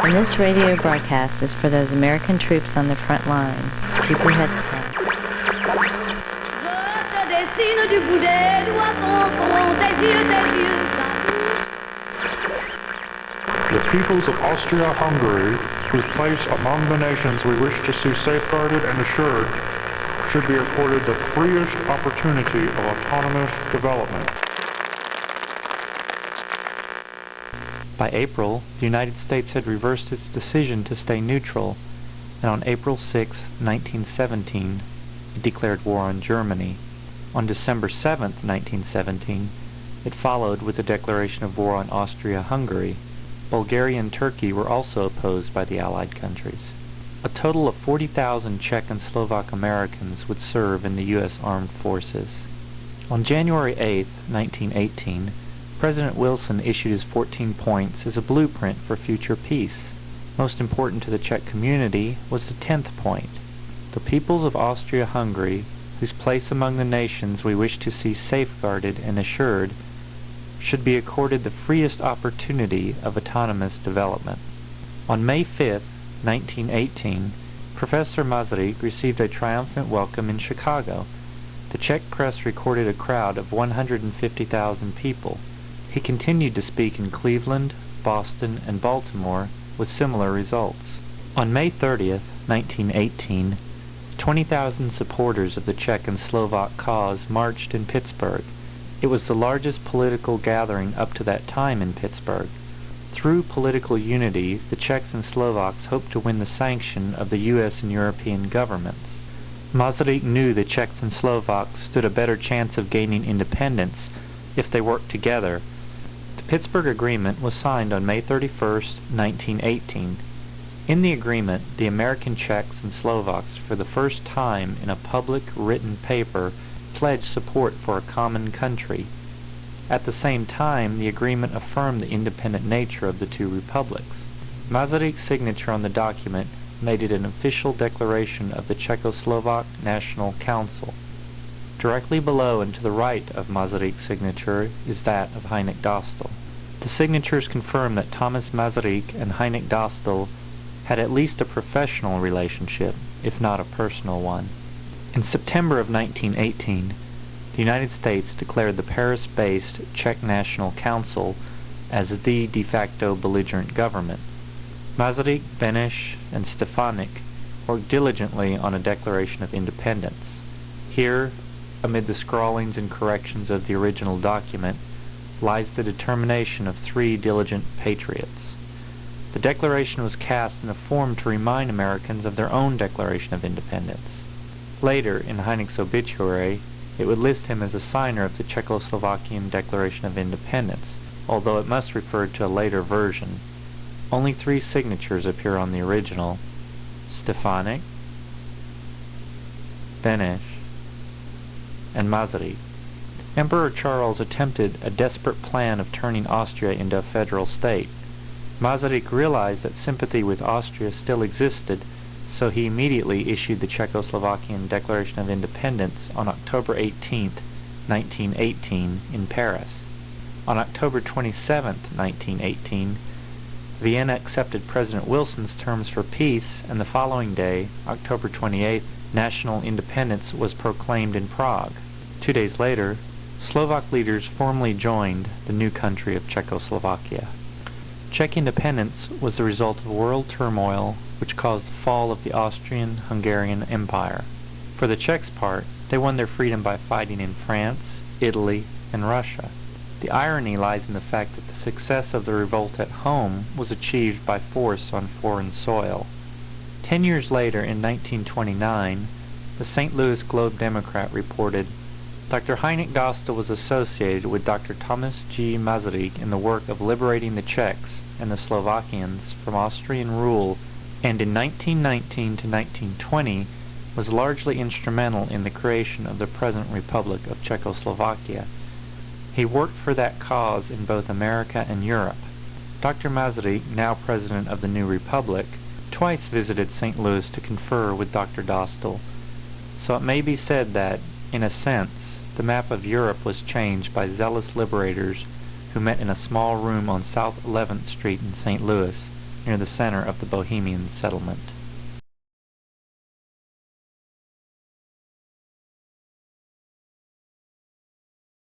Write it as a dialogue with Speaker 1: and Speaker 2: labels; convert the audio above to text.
Speaker 1: And this radio broadcast is for those American troops on the front line. Keep your head tight.
Speaker 2: The peoples of Austria-Hungary, whose place among the nations we wish to see safeguarded and assured, should be accorded the freest opportunity of autonomous development.
Speaker 3: By April, the United States had reversed its decision to stay neutral, and on April 6, 1917, it declared war on Germany. On December 7, 1917, it followed with a declaration of war on Austria-Hungary. Bulgaria and Turkey were also opposed by the Allied countries. A total of 40,000 Czech and Slovak Americans would serve in the U.S. Armed Forces. On January 8, 1918, President Wilson issued his 14 points as a blueprint for future peace. Most important to the Czech community was the 10th point. The peoples of Austria-Hungary, whose place among the nations we wish to see safeguarded and assured, should be accorded the freest opportunity of autonomous development. On May 5, 1918, Professor Masaryk received a triumphant welcome in Chicago. The Czech press recorded a crowd of 150,000 people. He continued to speak in Cleveland, Boston, and Baltimore with similar results. On May 30, 1918, 20,000 supporters of the Czech and Slovak cause marched in Pittsburgh. It was the largest political gathering up to that time in Pittsburgh. Through political unity, the Czechs and Slovaks hoped to win the sanction of the U.S. and European governments. Masaryk knew the Czechs and Slovaks stood a better chance of gaining independence if they worked together. The Pittsburgh Agreement was signed on May 31, 1918. In the agreement, the American Czechs and Slovaks, for the first time in a public written paper, pledged support for a common country. At the same time, the agreement affirmed the independent nature of the two republics. Masaryk's signature on the document made it an official declaration of the Czechoslovak National Council. Directly below and to the right of Masaryk's signature is that of Hynek Dostal. The signatures confirm that Thomas Masaryk and Hynek Dostal had at least a professional relationship, if not a personal one. In September of 1918, the United States declared the Paris-based Czech National Council as the de facto belligerent government. Masaryk, Beneš, and Stefanik worked diligently on a declaration of independence. Here, amid the scrawlings and corrections of the original document, lies the determination of three diligent patriots. The declaration was cast in a form to remind Americans of their own Declaration of Independence. Later, in Hynek's obituary, it would list him as a signer of the Czechoslovakian Declaration of Independence, although it must refer to a later version. Only three signatures appear on the original: Stefanik, Beneš, and Masaryk. Emperor Charles attempted a desperate plan of turning Austria into a federal state. Masaryk realized that sympathy with Austria still existed, so he immediately issued the Czechoslovakian Declaration of Independence on October 18, 1918, in Paris. On October 27, 1918, Vienna accepted President Wilson's terms for peace, and the following day, October 28, national independence was proclaimed in Prague. 2 days later, Slovak leaders formally joined the new country of Czechoslovakia. Czech independence was the result of world turmoil which caused the fall of the Austrian-Hungarian Empire. For the Czechs' part, they won their freedom by fighting in France, Italy, and Russia. The irony lies in the fact that the success of the revolt at home was achieved by force on foreign soil. 10 years later, in 1929, the St. Louis Globe-Democrat reported, Dr. Hynek Dostal was associated with Dr. Thomas G. Masaryk in the work of liberating the Czechs and the Slovakians from Austrian rule, and in 1919 to 1920 was largely instrumental in the creation of the present Republic of Czechoslovakia. He worked for that cause in both America and Europe. Dr. Masaryk, now president of the new republic, twice visited St. Louis to confer with Dr. Dostal, so it may be said that, in a sense, the map of Europe was changed by zealous liberators who met in a small room on South 11th Street in St. Louis near the center of the Bohemian settlement.